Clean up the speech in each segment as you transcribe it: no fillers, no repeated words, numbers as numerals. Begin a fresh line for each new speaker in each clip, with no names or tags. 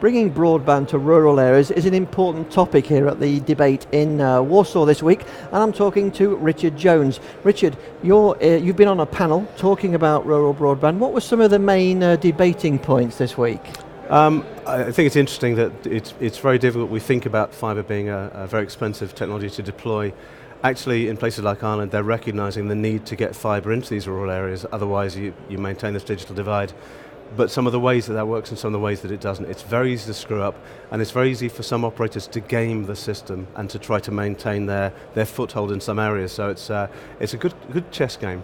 Bringing broadband to rural areas is an important topic here at the debate in Warsaw this week, and I'm talking to Richard Jones. Richard, you've been on a panel talking about rural broadband. What were some of the main debating points this week?
I think it's interesting that it's very difficult. We think about fibre being a very expensive technology to deploy. Actually, in places like Ireland, they're recognising the need to get fibre into these rural areas, otherwise you maintain this digital divide. But some of the ways that works and some of the ways that it doesn't, it's very easy to screw up, and it's very easy for some operators to game the system and to try to maintain their foothold in some areas. So it's a good chess game.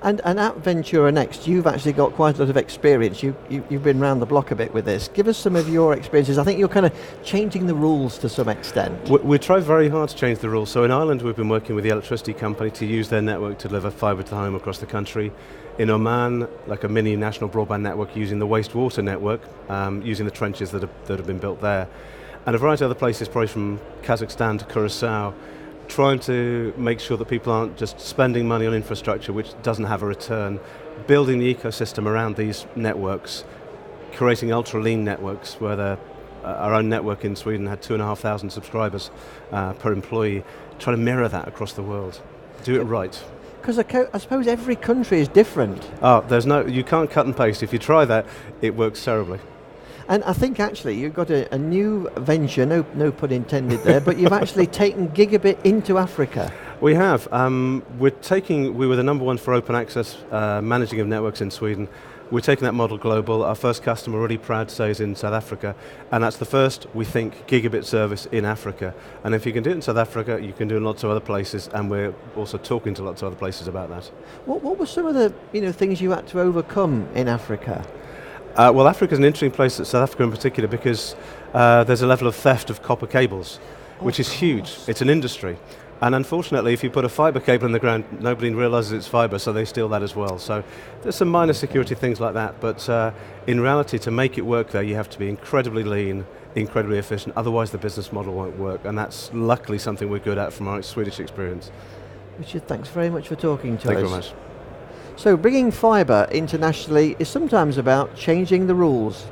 And at Ventura Next, you've actually got quite a lot of experience. You've been around the block a bit with this. Give us some of your experiences. I think you're kind of changing the rules to some extent.
We try very hard to change the rules. So in Ireland, we've been working with the electricity company to use their network to deliver fibre to the home across the country. In Oman, like a mini national broadband network, using the wastewater network, using the trenches that have been built there. And a variety of other places, probably from Kazakhstan to Curacao, trying to make sure that people aren't just spending money on infrastructure which doesn't have a return, building the ecosystem around these networks, creating ultra-lean networks where our own network in Sweden had 2,500 subscribers per employee, trying to mirror that across the world. Do it right.
Because I suppose every country is different.
You can't cut and paste. If you try that, it works terribly.
And I think actually you've got a new venture, no pun intended there, but you've actually taken gigabit into Africa.
We have. We were the number one for open access managing of networks in Sweden. We're taking that model global. Our first customer, really proud to say, is in South Africa. And that's the first, we think, gigabit service in Africa. And if you can do it in South Africa, you can do it in lots of other places, and we're also talking to lots of other places about that. What
were some of the things you had to overcome in Africa?
Well, Africa is an interesting place, South Africa in particular, because there's a level of theft of copper cables, which is huge. It's an industry. And unfortunately, if you put a fibre cable in the ground, nobody realises it's fibre, so they steal that as well. So there's some minor security things like that, but in reality, to make it work there, you have to be incredibly lean, incredibly efficient, otherwise the business model won't work, and that's luckily something we're good at from our Swedish experience.
Richard, thanks very much for talking to us.
Thank you very much.
So bringing fibre internationally is sometimes about changing the rules.